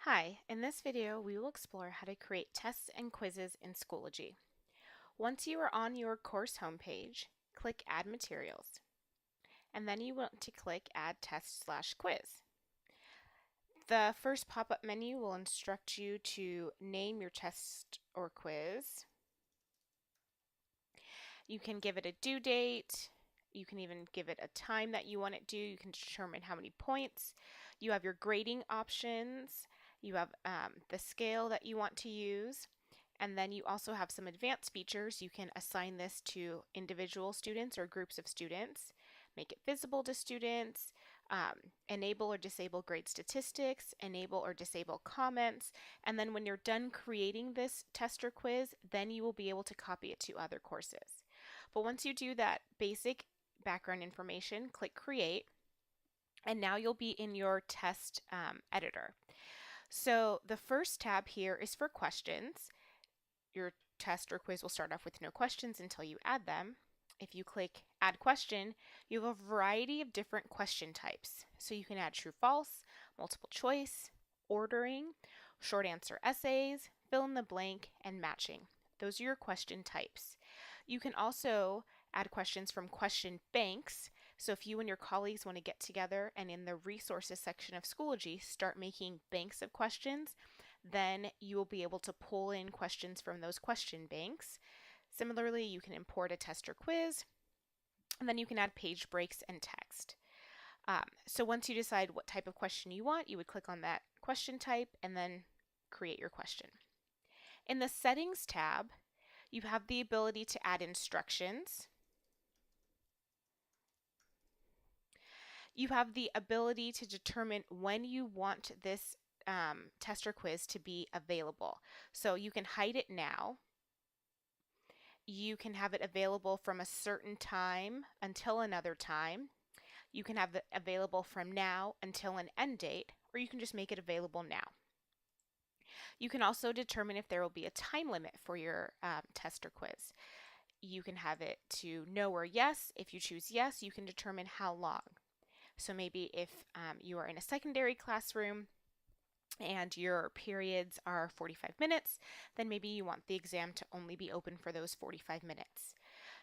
Hi, in this video we will explore how to create tests and quizzes in Schoology. Once you are on your course homepage, click Add Materials, and then you want to click Add Test/Quiz. The first pop-up menu will instruct you to name your test or quiz. You can give it a due date. You can even give it a time that you want it due. You can determine how many points. You have your grading options. You have the scale that you want to use. And then you also have some advanced features. You can assign this to individual students or groups of students, make it visible to students, enable or disable grade statistics, enable or disable comments, and then when you're done creating this test or quiz, then you will be able to copy it to other courses. But once you do that basic background information, click Create, and now you'll be in your test editor. So the first tab here is for questions. Your test or quiz will start off with no questions until you add them. If you click Add Question, you have a variety of different question types. So you can add true, false, multiple choice, ordering, short answer essays, fill in the blank, and matching. Those are your question types. You can also add questions from question banks. So if you and your colleagues want to get together and in the resources section of Schoology start making banks of questions, then you will be able to pull in questions from those question banks. Similarly, you can import a test or quiz, and then you can add page breaks and text. So once you decide what type of question you want, you would click on that question type and then create your question. In the Settings tab, you have the ability to add instructions. You have the ability to determine when you want this test or quiz to be available. So you can hide it now. You can have it available from a certain time until another time. You can have it available from now until an end date, or you can just make it available now. You can also determine if there will be a time limit for your test or quiz. You can have it to no or yes. If you choose yes, you can determine how long. So maybe if you are in a secondary classroom and your periods are 45 minutes, then maybe you want the exam to only be open for those 45 minutes.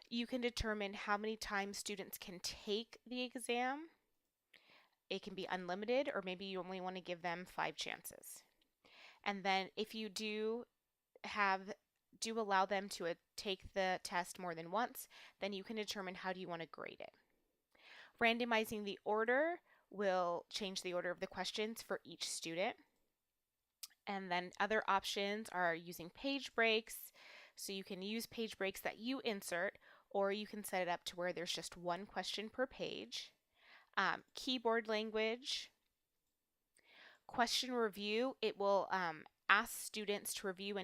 You can determine how many times students can take the exam. It can be unlimited, or maybe you only want to give them 5 chances. And then if you do allow them to take the test more than once, then you can determine how do you want to grade it. Randomizing the order will change the order of the questions for each student. And then other options are using page breaks. So you can use page breaks that you insert, or you can set it up to where there's just one question per page. Keyboard language. Question review, it will ask students to review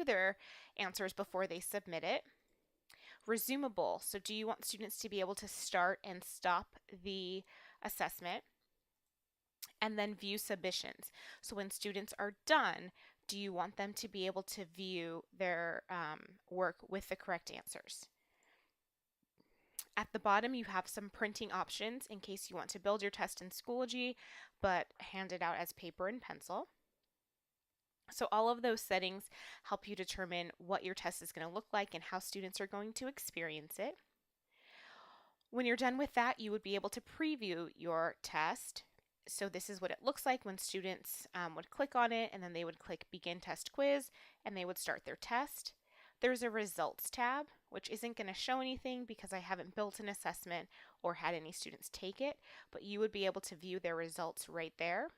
their answers before they submit it. Resumable, so do you want students to be able to start and stop the assessment? And then view submissions. So when students are done, do you want them to be able to view their work with the correct answers? At the bottom, you have some printing options in case you want to build your test in Schoology, but hand it out as paper and pencil. So all of those settings help you determine what your test is going to look like and how students are going to experience it. When you're done with that, you would be able to preview your test. So this is what it looks like when students would click on it, and then they would click Begin Test Quiz, and they would start their test. There's a Results tab, which isn't going to show anything because I haven't built an assessment or had any students take it, but you would be able to view their results right there.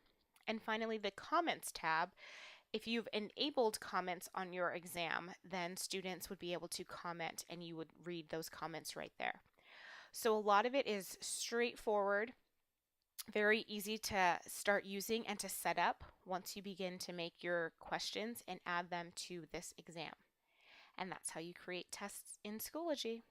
And finally, the Comments tab. If you've enabled comments on your exam, then students would be able to comment and you would read those comments right there. So a lot of it is straightforward, very easy to start using and to set up once you begin to make your questions and add them to this exam. And that's how you create tests in Schoology.